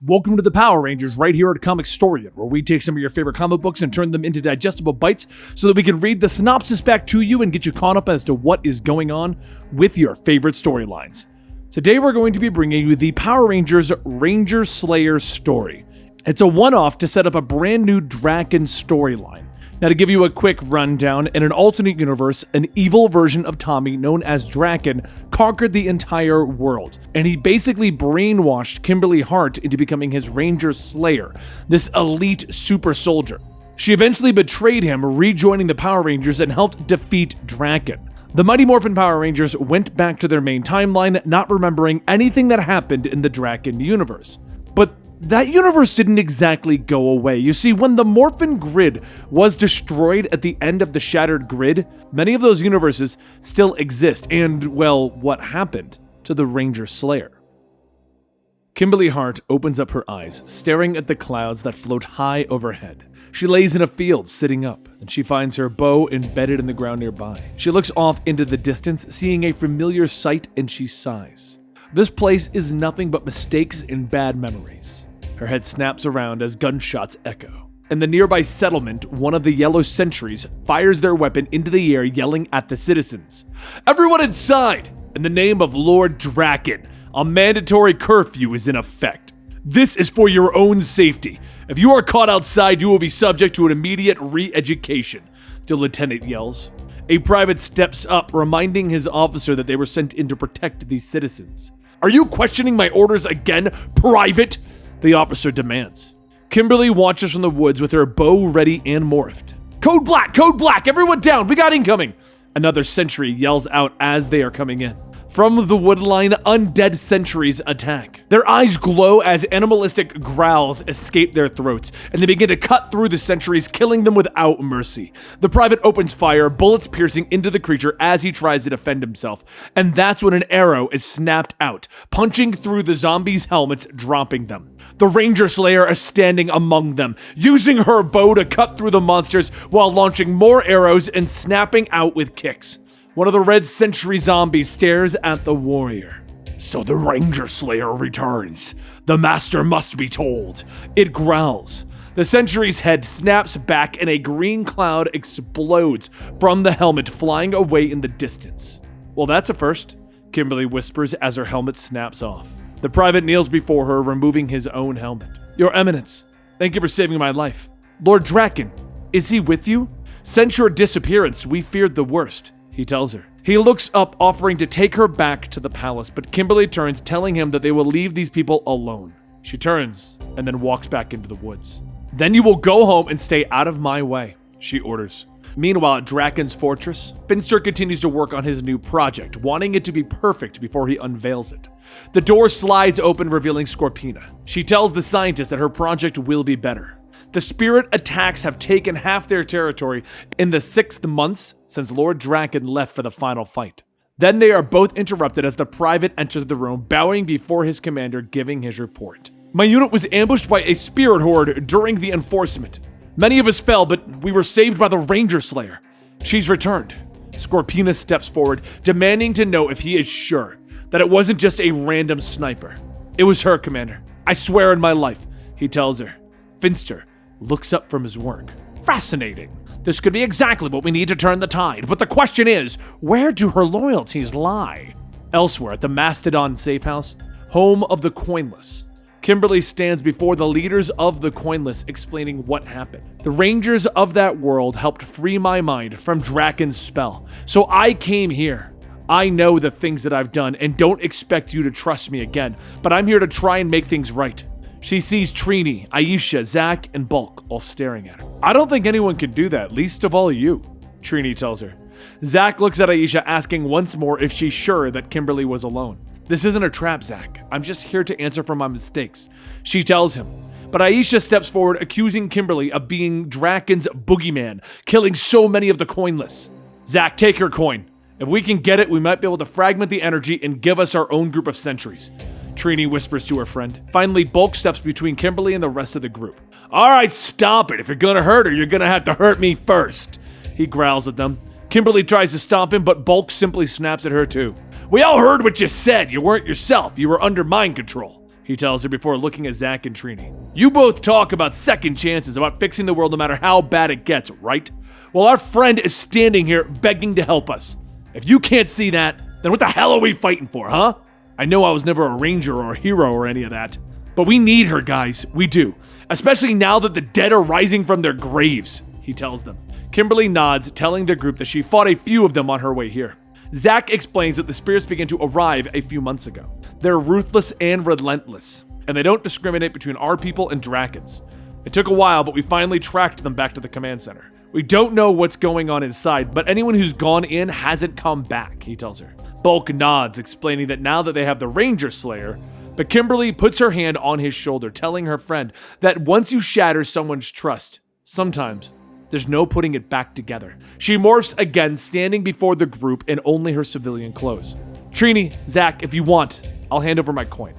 Welcome to the Power Rangers right here at Comicstorian, where we take some of your favorite comic books and turn them into digestible bites so that we can read the synopsis back to you and get you caught up as to what is going on with your favorite storylines. Today we're going to be bringing you the Power Rangers Ranger Slayer story. It's a one-off to set up a brand new Draken storyline. Now, to give you a quick rundown, in an alternate universe, an evil version of Tommy known as Draken conquered the entire world, and he basically brainwashed Kimberly Hart into becoming his Ranger Slayer, this elite super soldier. She eventually betrayed him, rejoining the Power Rangers and helped defeat Draken. The Mighty Morphin Power Rangers went back to their main timeline, not remembering anything that happened in the Draken universe. But that universe didn't exactly go away. You see, when the Morphin grid was destroyed at the end of the Shattered Grid, many of those universes still exist. And, well, what happened to the Ranger Slayer? Kimberly Hart opens up her eyes, staring at the clouds that float high overhead. She lays in a field, sitting up, and she finds her bow embedded in the ground nearby. She looks off into the distance, seeing a familiar sight, and she sighs. This place is nothing but mistakes and bad memories. Her head snaps around as gunshots echo. In the nearby settlement, one of the yellow sentries fires their weapon into the air, yelling at the citizens. "Everyone inside! In the name of Lord Draken, a mandatory curfew is in effect. This is for your own safety. If you are caught outside, you will be subject to an immediate re-education," the lieutenant yells. A private steps up, reminding his officer that they were sent in to protect these citizens. "Are you questioning my orders again, Private?" the officer demands. Kimberly watches from the woods with her bow ready and morphed. Code black, everyone down, we got incoming!" Another sentry yells out as they are coming in. From the woodline, undead sentries attack. Their eyes glow as animalistic growls escape their throats, and they begin to cut through the sentries, killing them without mercy. The private opens fire, bullets piercing into the creature as he tries to defend himself, and that's when an arrow is snapped out, punching through the zombies' helmets, dropping them. The Ranger Slayer is standing among them, using her bow to cut through the monsters while launching more arrows and snapping out with kicks. One of the red sentry zombies stares at the warrior. "So the Ranger Slayer returns. The master must be told," it growls. The sentry's head snaps back and a green cloud explodes from the helmet, flying away in the distance. "Well, that's a first," Kimberly whispers as her helmet snaps off. The private kneels before her, removing his own helmet. "Your Eminence, thank you for saving my life. Lord Draken, is he with you? Since your disappearance, we feared the worst," he tells her. He looks up, offering to take her back to the palace, but Kimberly turns, telling him that they will leave these people alone. She turns and then walks back into the woods. "Then you will go home and stay out of my way," she orders. Meanwhile, at Draken's fortress, Finster continues to work on his new project, wanting it to be perfect before he unveils it. The door slides open, revealing Scorpina. She tells the scientists that her project will be better. The spirit attacks have taken half their territory in the 6 months since Lord Draken left for the final fight. Then they are both interrupted as the private enters the room, bowing before his commander, giving his report. "My unit was ambushed by a spirit horde during the enforcement. Many of us fell, but we were saved by the Ranger Slayer. She's returned." Scorpina steps forward, demanding to know if he is sure that it wasn't just a random sniper. "It was her, Commander. I swear in my life," he tells her. Finster looks up from his work. "Fascinating. This could be exactly what we need to turn the tide. But the question is, where do her loyalties lie?" Elsewhere at the Mastodon safe house, home of the Coinless, Kimberly stands before the leaders of the Coinless, explaining what happened. "The Rangers of that world helped free my mind from Draken's spell, so I came here. I know the things that I've done and don't expect you to trust me again, but I'm here to try and make things right." She sees Trini, Aisha, Zach, and Bulk all staring at her. "I don't think anyone can do that, least of all you," Trini tells her. Zach looks at Aisha, asking once more if she's sure that Kimberly was alone. "This isn't a trap, Zach. I'm just here to answer for my mistakes," she tells him. But Aisha steps forward, accusing Kimberly of being Draken's boogeyman, killing so many of the Coinless. "Zach, take your coin. If we can get it, we might be able to fragment the energy and give us our own group of sentries," Trini whispers to her friend. Finally, Bulk steps between Kimberly and the rest of the group. "All right, stop it. If you're gonna hurt her, you're gonna have to hurt me first," he growls at them. Kimberly tries to stop him, but Bulk simply snaps at her too. "We all heard what you said. You weren't yourself. You were under mind control," he tells her before looking at Zach and Trini. You both talk about second chances, about fixing the world no matter how bad it gets, right? Well, our friend is standing here begging to help us. If you can't see that, then what the hell are we fighting for, huh? I know I was never a ranger or a hero or any of that, but we need her, guys. We do. Especially now that the dead are rising from their graves, he tells them. Kimberly nods, telling the group that she fought a few of them on her way here. Zach explains that the spirits began to arrive a few months ago. They're ruthless and relentless, and they don't discriminate between our people and Drakons. It took a while, but we finally tracked them back to the command center. We don't know what's going on inside, but anyone who's gone in hasn't come back, he tells her. Bulk nods, explaining that now that they have the Ranger Slayer, but Kimberly puts her hand on his shoulder, telling her friend that once you shatter someone's trust, sometimes there's no putting it back together. She morphs again, standing before the group in only her civilian clothes. Trini, Zach, if you want, I'll hand over my coin.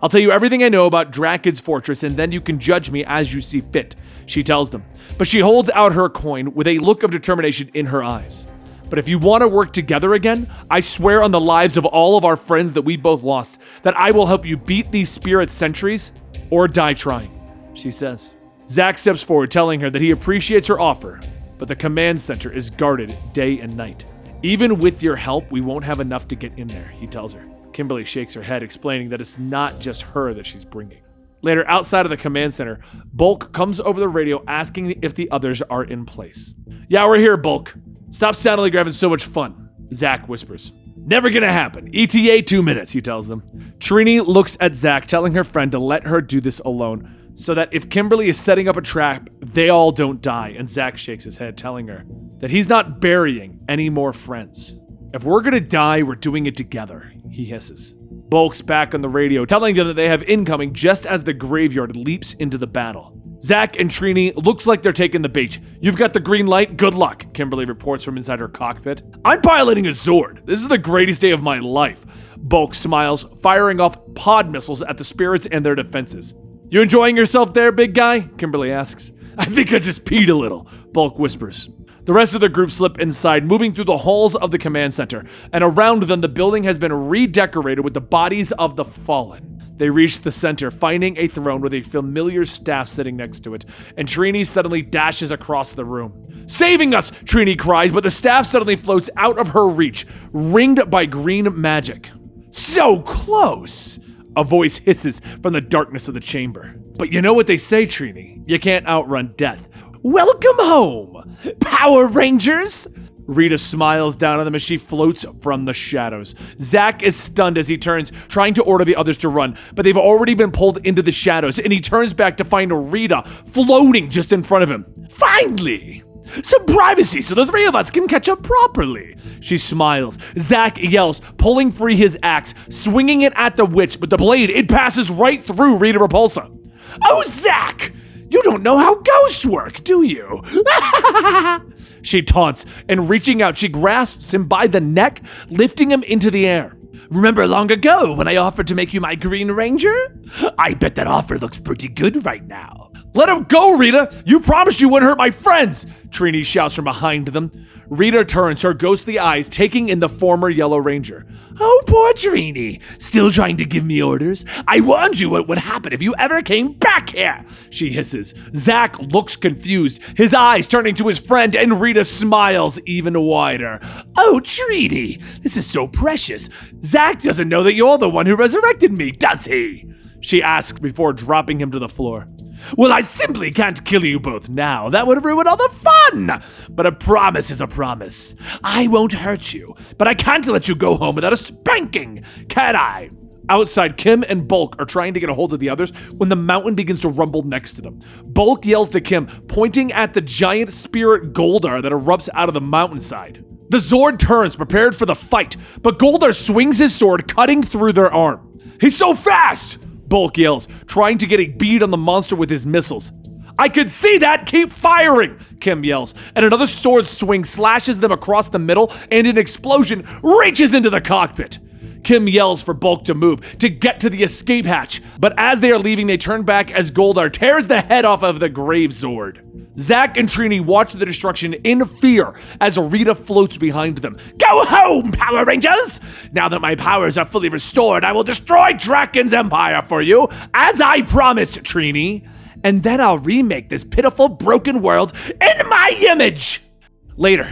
I'll tell you everything I know about Draken's fortress, and then you can judge me as you see fit, she tells them. But she holds out her coin with a look of determination in her eyes. But if you want to work together again, I swear on the lives of all of our friends that we both lost, that I will help you beat these spirit sentries or die trying, she says. Zach steps forward, telling her that he appreciates her offer, but the command center is guarded day and night. Even with your help, we won't have enough to get in there, he tells her. Kimberly shakes her head, explaining that it's not just her that she's bringing. Later, outside of the command center, Bulk comes over the radio asking if the others are in place. Yeah, we're here, Bulk. Stop sounding like you're having so much fun, Zach whispers. Never gonna happen. ETA 2 minutes, he tells them. Trini looks at Zach, telling her friend to let her do this alone, so that if Kimberly is setting up a trap, they all don't die, and Zach shakes his head, telling her that he's not burying any more friends. If we're gonna die, we're doing it together, he hisses. Bulk's back on the radio, telling them that they have incoming just as the graveyard leaps into the battle. Zach and Trini looks like they're taking the bait. You've got the green light, good luck, Kimberly reports from inside her cockpit. I'm piloting a Zord. This is the greatest day of my life. Bulk smiles, firing off pod missiles at the spirits and their defenses. You enjoying yourself there, big guy? Kimberly asks. I think I just peed a little, Bulk whispers. The rest of the group slip inside, moving through the halls of the command center, and around them the building has been redecorated with the bodies of the fallen. They reach the center, finding a throne with a familiar staff sitting next to it, and Trini suddenly dashes across the room. Saving us, Trini cries, but the staff suddenly floats out of her reach, ringed by green magic. So close! A voice hisses from the darkness of the chamber. But you know what they say, Trini. You can't outrun death. Welcome home, Power Rangers! Rita smiles down at them as she floats from the shadows. Zach is stunned as he turns, trying to order the others to run, but they've already been pulled into the shadows, and he turns back to find Rita floating just in front of him. Finally! Some privacy so the three of us can catch up properly. She smiles. Zach yells, pulling free his axe, swinging it at the witch, but the blade, it passes right through Rita Repulsa. Oh, Zach! You don't know how ghosts work, do you? She taunts, and reaching out, she grasps him by the neck, lifting him into the air. Remember long ago when I offered to make you my Green Ranger? I bet that offer looks pretty good right now. Let him go, Rita! You promised you wouldn't hurt my friends! Trini shouts from behind them. Rita turns, her ghostly eyes taking in the former Yellow Ranger. Oh, poor Trini. Still trying to give me orders? I warned you what would happen if you ever came back here, she hisses. Zach looks confused, his eyes turning to his friend, and Rita smiles even wider. Oh, Trini, this is so precious. Zach doesn't know that you're the one who resurrected me, does he? She asks before dropping him to the floor. Well, I simply can't kill you both now. That would ruin all the fun. But a promise is a promise. I won't hurt you, but I can't let you go home without a spanking, can I? Outside, Kim and Bulk are trying to get a hold of the others when the mountain begins to rumble next to them. Bulk yells to Kim, pointing at the giant spirit Goldar that erupts out of the mountainside. The Zord turns, prepared for the fight, but Goldar swings his sword, cutting through their arm. He's so fast! Bulk yells, trying to get a bead on the monster with his missiles. I can see that! Keep firing! Kim yells, and another sword swing slashes them across the middle, and an explosion reaches into the cockpit. Kim yells for Bulk to move, to get to the escape hatch. But as they are leaving, they turn back as Goldar tears the head off of the Grave Zord. Zack and Trini watch the destruction in fear as Rita floats behind them. Go home, Power Rangers! Now that my powers are fully restored, I will destroy Draken's empire for you, as I promised, Trini. And then I'll remake this pitiful, broken world in my image! Later,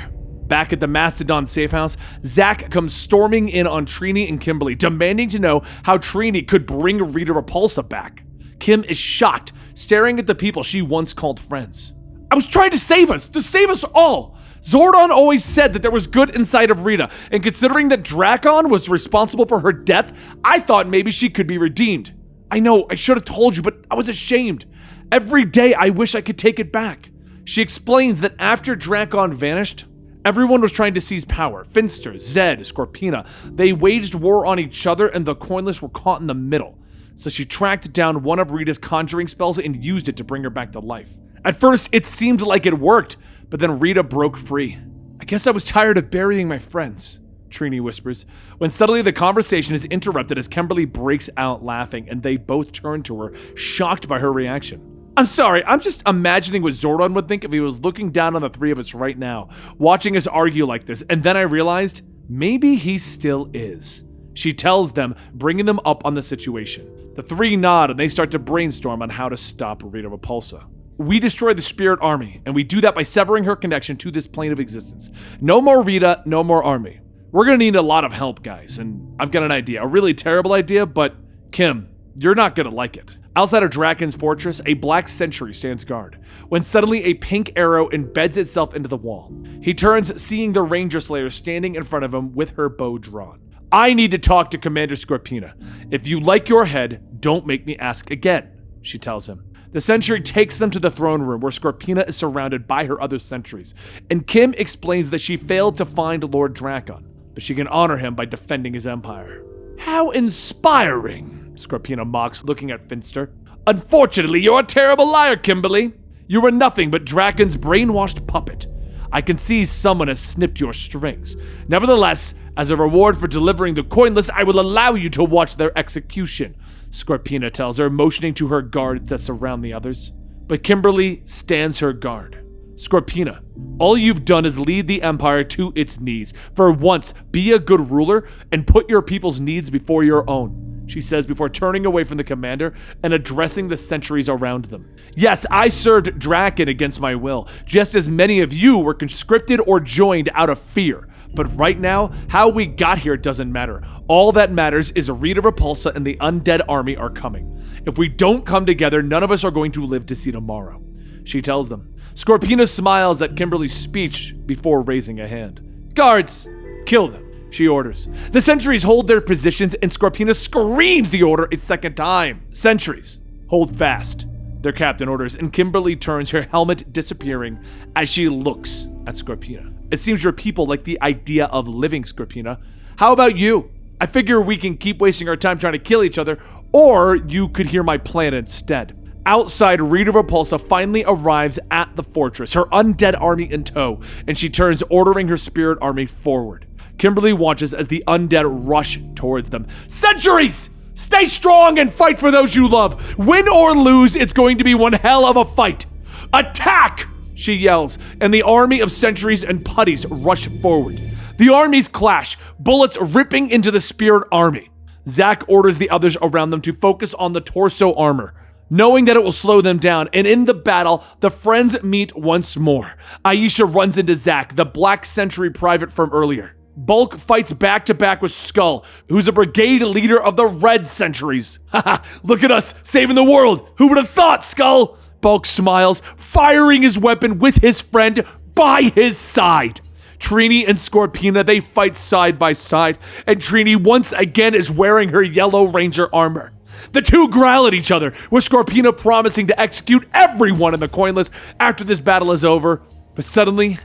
back at the Mastodon safe house, Zack comes storming in on Trini and Kimberly, demanding to know how Trini could bring Rita Repulsa back. Kim is shocked, staring at the people she once called friends. I was trying to save us all! Zordon always said that there was good inside of Rita, and considering that Drakon was responsible for her death, I thought maybe she could be redeemed. I know, I should have told you, but I was ashamed. Every day I wish I could take it back. She explains that after Drakon vanished, everyone was trying to seize power. Finster, Zed, Scorpina. They waged war on each other and the Coinless were caught in the middle. So she tracked down one of Rita's conjuring spells and used it to bring her back to life. At first, it seemed like it worked, but then Rita broke free. I guess I was tired of burying my friends, Trini whispers, when suddenly the conversation is interrupted as Kimberly breaks out laughing and they both turn to her, shocked by her reaction. I'm sorry, I'm just imagining what Zordon would think if he was looking down on the three of us right now, watching us argue like this, and then I realized, maybe he still is. She tells them, bringing them up on the situation. The three nod and they start to brainstorm on how to stop Rita Repulsa. We destroy the Spirit Army, and we do that by severing her connection to this plane of existence. No more Rita, no more army. We're gonna need a lot of help, guys, and I've got an idea. A really terrible idea, but Kim, you're not gonna like it. Outside of Draken's fortress, a black sentry stands guard, when suddenly a pink arrow embeds itself into the wall. He turns, seeing the Ranger Slayer standing in front of him with her bow drawn. I need to talk to Commander Scorpina. If you like your head, don't make me ask again, she tells him. The sentry takes them to the throne room where Scorpina is surrounded by her other sentries, and Kim explains that she failed to find Lord Drakon, but she can honor him by defending his empire. How inspiring, Scorpina mocks, looking at Finster. Unfortunately, you're a terrible liar, Kimberly. You were nothing but Draken's brainwashed puppet. I can see someone has snipped your strings. Nevertheless, as a reward for delivering the Coinless, I will allow you to watch their execution, Scorpina tells her, motioning to her guards that surround the others. But Kimberly stands her guard. Scorpina, all you've done is lead the Empire to its knees. For once, be a good ruler and put your people's needs before your own, she says before turning away from the commander and addressing the sentries around them. Yes, I served Drakon against my will, just as many of you were conscripted or joined out of fear. But right now, how we got here doesn't matter. All that matters is Rita Repulsa and the undead army are coming. If we don't come together, none of us are going to live to see tomorrow, she tells them. Scorpina smiles at Kimberly's speech before raising a hand. Guards, kill them, she orders. The sentries hold their positions and Scorpina screams the order a second time. Sentries, hold fast, their captain orders, and Kimberly turns, her helmet disappearing as she looks at Scorpina. It seems your people like the idea of living, Scorpina. How about you? I figure we can keep wasting our time trying to kill each other, or you could hear my plan instead. Outside, Rita Repulsa finally arrives at the fortress, her undead army in tow, and she turns, ordering her spirit army forward. Kimberly watches as the undead rush towards them. Sentries! Stay strong and fight for those you love. Win or lose, it's going to be one hell of a fight. Attack! She yells, and the army of sentries and putties rush forward. The armies clash, bullets ripping into the spirit army. Zack orders the others around them to focus on the torso armor, knowing that it will slow them down, and in the battle, the friends meet once more. Aisha runs into Zack, the black sentry private from earlier. Bulk fights back-to-back with Skull, who's a brigade leader of the red sentries. Haha, look at us, saving the world. Who would have thought, Skull? Bulk smiles, firing his weapon with his friend by his side. Trini and Scorpina, they fight side by side, and Trini once again is wearing her yellow ranger armor. The two growl at each other, with Scorpina promising to execute everyone in the Coinless after this battle is over. But suddenly,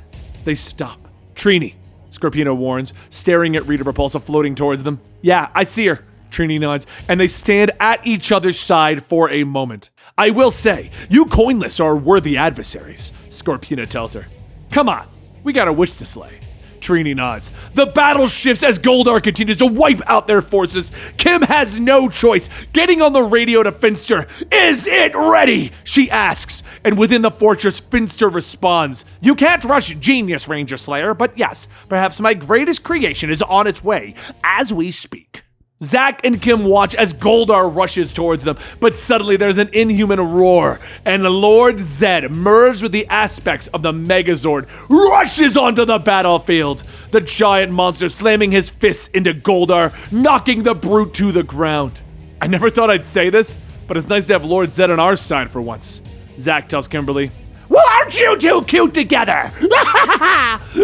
they stop. Trini, Scorpina warns, staring at Rita Repulsa floating towards them. Yeah, I see her, Trini nods, and they stand at each other's side for a moment. I will say, you Coinless are worthy adversaries, Scorpina tells her. Come on, we got a wish to slay. Trini nods. The battle shifts as Goldar continues to wipe out their forces. Kim has no choice. Getting on the radio to Finster. Is it ready? She asks. And within the fortress, Finster responds. You can't rush genius, Ranger Slayer, but yes, perhaps my greatest creation is on its way as we speak. Zack and Kim watch as Goldar rushes towards them, but suddenly there's an inhuman roar, and Lord Zed, merged with the aspects of the Megazord, rushes onto the battlefield. The giant monster slamming his fists into Goldar, knocking the brute to the ground. I never thought I'd say this, but it's nice to have Lord Zed on our side for once. Zack tells Kimberly, well, aren't you two cute together?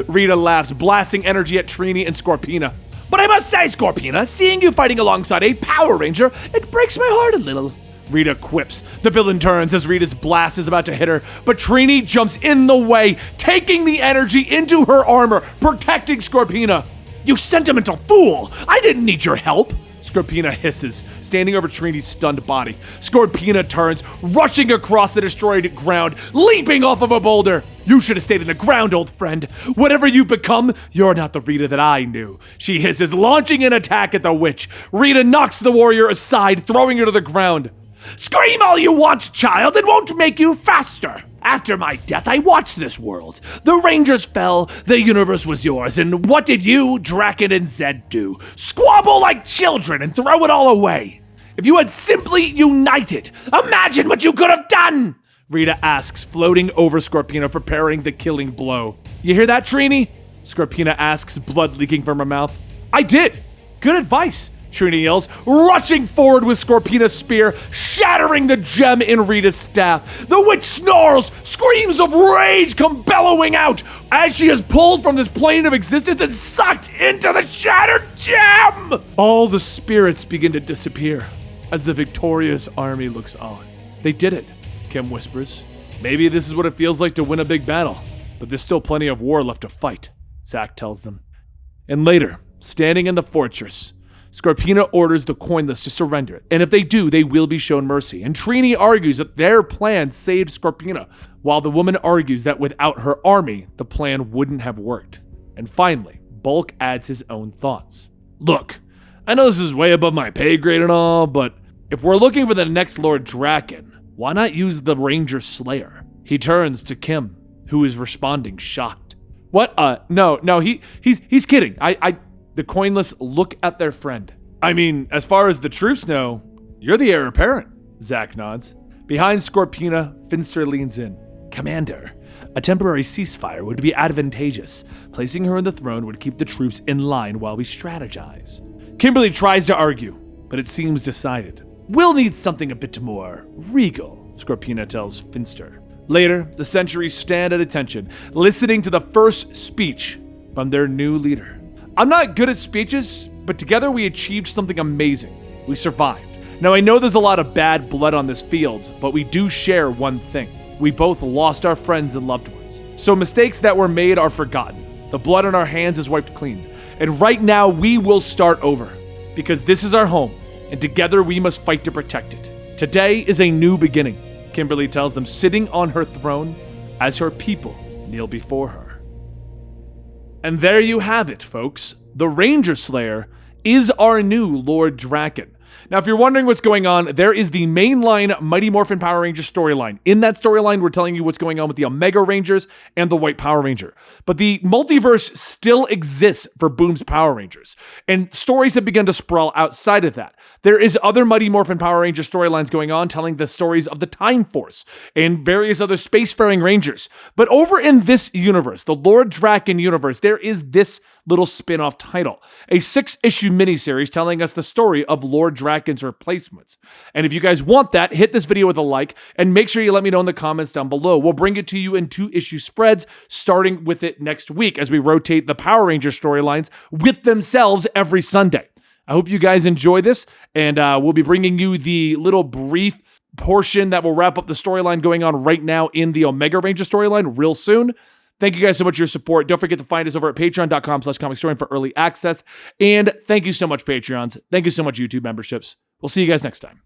Rita laughs, blasting energy at Trini and Scorpina. But I must say, Scorpina, seeing you fighting alongside a Power Ranger, it breaks my heart a little. Rita quips. The villain turns as Rita's blast is about to hit her, but Trini jumps in the way, taking the energy into her armor, protecting Scorpina. You sentimental fool! I didn't need your help! Scorpina hisses, standing over Trini's stunned body. Scorpina turns, rushing across the destroyed ground, leaping off of a boulder. You should have stayed in the ground, old friend. Whatever you've become, you're not the Rita that I knew. She hisses, launching an attack at the witch. Rita knocks the warrior aside, throwing her to the ground. Scream all you want, child, it won't make you faster. After my death, I watched this world. The Rangers fell, the universe was yours, and what did you, Draken and Zed, do? Squabble like children and throw it all away. If you had simply united, imagine what you could have done! Rita asks, floating over Scorpina, preparing the killing blow. You hear that, Trini? Scorpina asks, blood leaking from her mouth. I did. Good advice, Trini yells, rushing forward with Scorpina's spear, shattering the gem in Rita's staff. The witch snarls, screams of rage come bellowing out as she is pulled from this plane of existence and sucked into the shattered gem. All the spirits begin to disappear as the victorious army looks on. They did it, Kim whispers. Maybe this is what it feels like to win a big battle, but there's still plenty of war left to fight, Zack tells them. And later, standing in the fortress, Scorpina orders the coinless to surrender it, and if they do, they will be shown mercy. And Trini argues that their plan saved Scorpina, while the woman argues that without her army, the plan wouldn't have worked. And finally, Bulk adds his own thoughts. Look, I know this is way above my pay grade and all, but if we're looking for the next Lord Draken, why not use the Ranger Slayer? He turns to Kim, who is responding shocked. What? No, he's kidding. The coinless look at their friend. I mean, as far as the troops know, you're the heir apparent, Zack nods. Behind Scorpina, Finster leans in. Commander, a temporary ceasefire would be advantageous. Placing her on the throne would keep the troops in line while we strategize. Kimberly tries to argue, but it seems decided. We'll need something a bit more regal, Scorpina tells Finster. Later, the Sentries stand at attention, listening to the first speech from their new leader. I'm not good at speeches, but together we achieved something amazing. We survived. Now I know there's a lot of bad blood on this field, but we do share one thing. We both lost our friends and loved ones. So mistakes that were made are forgotten. The blood on our hands is wiped clean. And right now we will start over. Because this is our home, and together we must fight to protect it. Today is a new beginning, Kimberly tells them, sitting on her throne as her people kneel before her. And there you have it, folks. The Ranger Slayer is our new Lord Draken. Now, if you're wondering what's going on, there is the mainline Mighty Morphin Power Ranger storyline. In that storyline, we're telling you what's going on with the Omega Rangers and the White Power Ranger. But the multiverse still exists for Boom's Power Rangers, and stories have begun to sprawl outside of that. There is other Mighty Morphin Power Ranger storylines going on, telling the stories of the Time Force and various other spacefaring Rangers. But over in this universe, the Lord Draken universe, there is this little spin-off title, a 6-issue miniseries telling us the story of Lord Draken's replacements. And if you guys want that, hit this video with a like, and make sure you let me know in the comments down below. We'll bring it to you in 2-issue spreads, starting with it next week as we rotate the Power Ranger storylines with themselves every Sunday. I hope you guys enjoy this, and we'll be bringing you the little brief portion that will wrap up the storyline going on right now in the Omega Ranger storyline real soon. Thank you guys so much for your support. Don't forget to find us over at patreon.com/Comicstorian for early access. And thank you so much, Patreons. Thank you so much, YouTube memberships. We'll see you guys next time.